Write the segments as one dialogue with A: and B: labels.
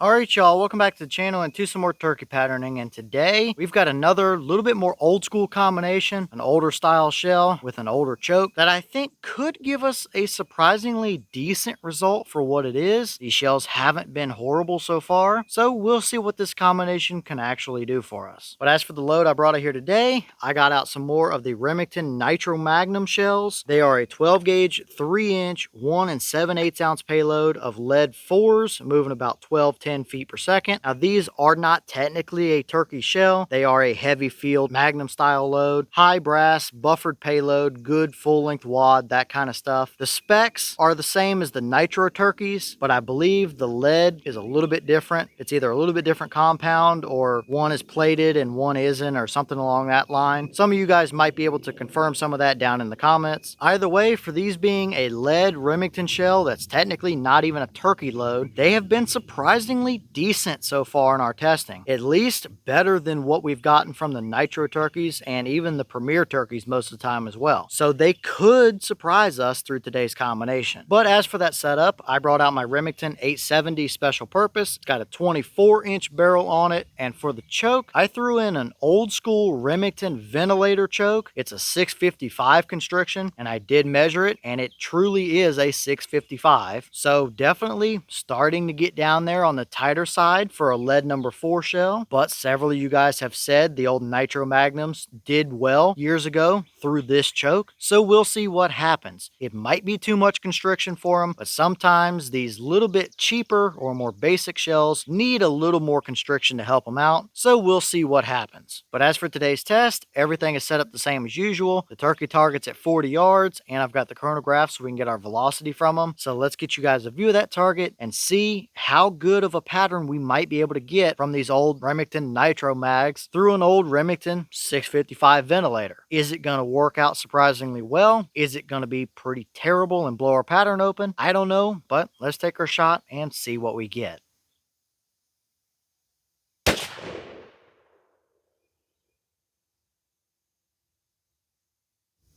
A: Alright y'all, welcome back to the channel and to some more turkey patterning, and today we've got another little bit more old school combination, an older style shell with an older choke that I think could give us a surprisingly decent result for what it is. These shells haven't been horrible so far, so we'll see what this combination can actually do for us. But as for the load I brought out here today, I got out some more of the Remington Nitro Magnum shells. They are a 12 gauge, 3 inch, 1 7/8 ounce payload of lead 4s, moving about 10 feet per second. Now these are not technically a turkey shell. They are a heavy field Magnum style load, high brass, buffered payload, good full length wad, that kind of stuff. The specs are the same as the Nitro turkeys, but I believe the lead is a little bit different. It's either a little bit different compound or one is plated and one isn't, or something along that line. Some of you guys might be able to confirm some of that down in the comments. Either way, for these being a lead Remington shell that's technically not even a turkey load, they have been surprisingly decent so far in our testing. At least better than what we've gotten from the Nitro turkeys and even the Premier turkeys most of the time as well. So they could surprise us through today's combination. But as for that setup, I brought out my Remington 870 special purpose. It's got a 24-inch barrel on it, and for the choke, I threw in an old school Remington Ventilator choke. It's a 655 constriction, and I did measure it, and it truly is a 655. So definitely starting to get down there on the tighter side for a lead number 4 shell, but several of you guys have said the old Nitro Magnums did well years ago through this choke, so we'll see what happens. It might be too much constriction for them, but sometimes these little bit cheaper or more basic shells need a little more constriction to help them out, so we'll see what happens. But as for today's test, everything is set up the same as usual. The turkey target's at 40 yards, and I've got the chronograph so we can get our velocity from them. So let's get you guys a view of that target and see how good of a pattern we might be able to get from these old Remington Nitro Mags through an old Remington 655 ventilator. Is it going to work out surprisingly well? Is it going to be pretty terrible and blow our pattern open? I don't know, but let's take our shot and see what we get.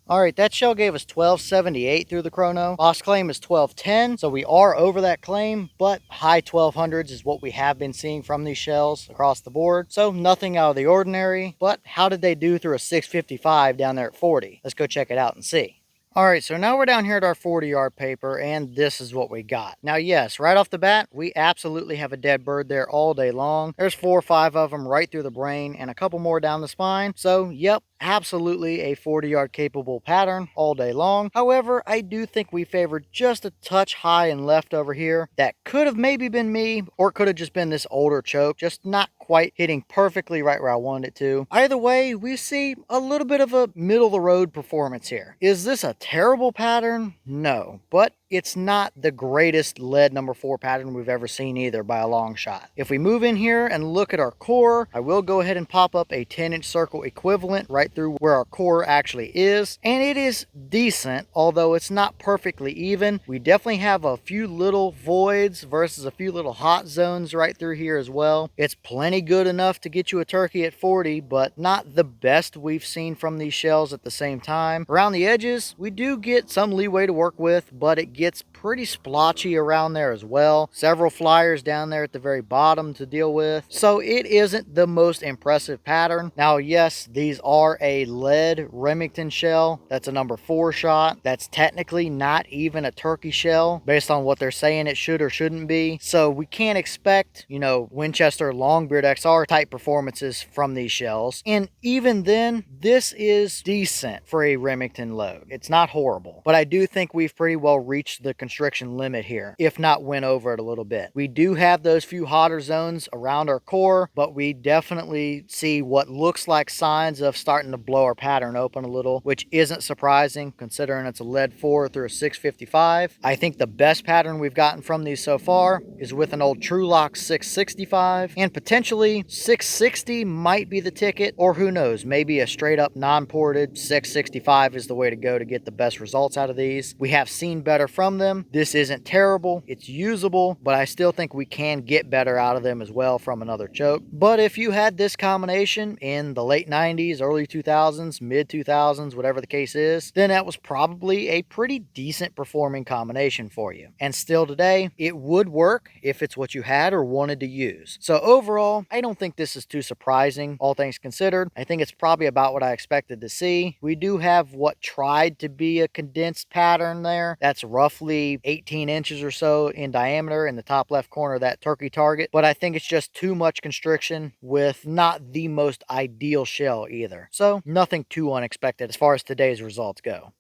A: Alright, that shell gave us 1278 through the chrono. Loss claim is 1210, so we are over that claim, but high 1200s is what we have been seeing from these shells across the board. So nothing out of the ordinary, but how did they do through a 655 down there at 40? Let's go check it out and see. Alright, so now we're down here at our 40-yard paper, and this is what we got. Now, yes, right off the bat, we absolutely have a dead bird there all day long. There's 4 or 5 of them right through the brain, and a couple more down the spine. So, yep, absolutely a 40-yard capable pattern all day long. However, I do think we favored just a touch high and left over here. That could have maybe been me, or could have just been this older choke, just not quite hitting perfectly right where I wanted it to. Either way, we see a little bit of a middle-of-the-road performance here. Is this a terrible pattern? No, but it's not the greatest lead number 4 pattern we've ever seen either by a long shot. If we move in here and look at our core, I will go ahead and pop up a 10-inch circle equivalent right through where our core actually is, and it is decent, although it's not perfectly even. We definitely have a few little voids versus a few little hot zones right through here as well. It's plenty good enough to get you a turkey at 40, but not the best we've seen from these shells at the same time. Around the edges, we do get some leeway to work with, but it gets pretty splotchy around there as well. Several flyers down there at the very bottom to deal with. So it isn't the most impressive pattern. Now, yes, these are a lead Remington shell. That's a number 4 shot. That's technically not even a turkey shell based on what they're saying it should or shouldn't be. So we can't expect, you know, Winchester Longbeard XR type performances from these shells. And even then, this is decent for a Remington load. It's not horrible, but I do think we've pretty well reached the constriction limit here, if not went over it a little bit. We do have those few hotter zones around our core, but we definitely see what looks like signs of starting to blow our pattern open a little, which isn't surprising considering it's a lead 4 through a 655. I think the best pattern we've gotten from these so far is with an old Trulock 665, and potentially 660 might be the ticket, or who knows, maybe a straight up non-ported 665 is the way to go to get the best results out of these. We have seen better from from them. This isn't terrible, it's usable, but I still think we can get better out of them as well from another choke. But if you had this combination in the late 90s, early 2000s, mid 2000s, whatever the case is, then that was probably a pretty decent performing combination for you. And still today, it would work if it's what you had or wanted to use. So overall, I don't think this is too surprising, all things considered. I think it's probably about what I expected to see. We do have what tried to be a condensed pattern there. That's roughly 18 inches or so in diameter in the top left corner of that turkey target. But I think it's just too much constriction with not the most ideal shell either. So nothing too unexpected as far as today's results go.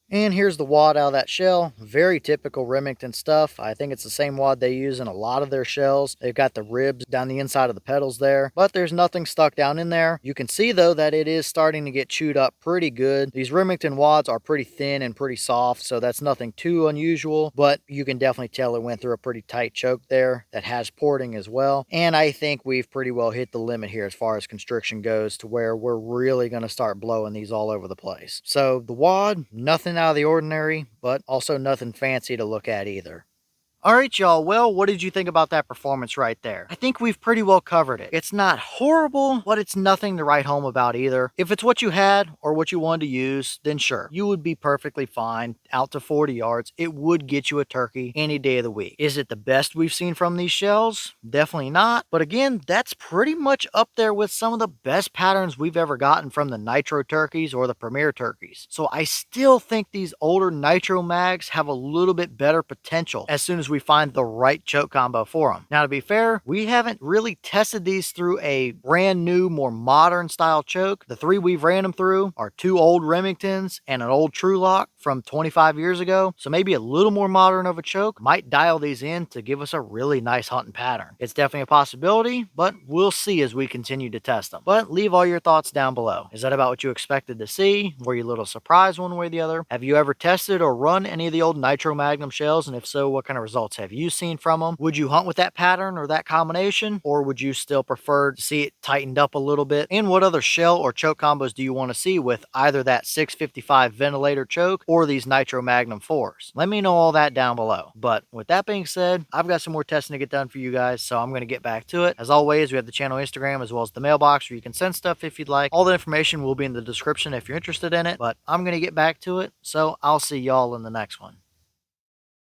A: And here's the wad out of that shell. Very typical Remington stuff. I think it's the same wad they use in a lot of their shells. They've got the ribs down the inside of the petals there, but there's nothing stuck down in there. You can see though that it is starting to get chewed up pretty good. These Remington wads are pretty thin and pretty soft, so that's nothing too unusual, but you can definitely tell it went through a pretty tight choke there that has porting as well. And I think we've pretty well hit the limit here as far as constriction goes to where we're really going to start blowing these all over the place. So the wad, nothing out of the ordinary, but also nothing fancy to look at either. All right, y'all. Well, what did you think about that performance right there? I think we've pretty well covered it. It's not horrible, but it's nothing to write home about either. If it's what you had or what you wanted to use, then sure, you would be perfectly fine out to 40 yards. It would get you a turkey any day of the week. Is it the best we've seen from these shells? Definitely not. But again, that's pretty much up there with some of the best patterns we've ever gotten from the Nitro turkeys or the Premier turkeys. So I still think these older Nitro mags have a little bit better potential as soon as we find the right choke combo for them. Now, to be fair, we haven't really tested these through a brand new, more modern style choke. The three we've ran them through are two old Remingtons and an old True Lock from 25 years ago. So maybe a little more modern of a choke might dial these in to give us a really nice hunting pattern. It's definitely a possibility, but we'll see as we continue to test them. But leave all your thoughts down below. Is that about what you expected to see? Were you a little surprised one way or the other? Have you ever tested or run any of the old Nitro Magnum shells? And if so, what kind of results have you seen from them? Would you hunt with that pattern or that combination? Or would you still prefer to see it tightened up a little bit? And what other shell or choke combos do you want to see with either that 655 Ventilator choke or these Nitro Magnum 4s? Let me know all that down below. But with that being said, I've got some more testing to get done for you guys, so I'm going to get back to it. As always, we have the channel Instagram as well as the mailbox where you can send stuff if you'd like. All the information will be in the description if you're interested in it, but I'm going to get back to it, so I'll see y'all in the next one.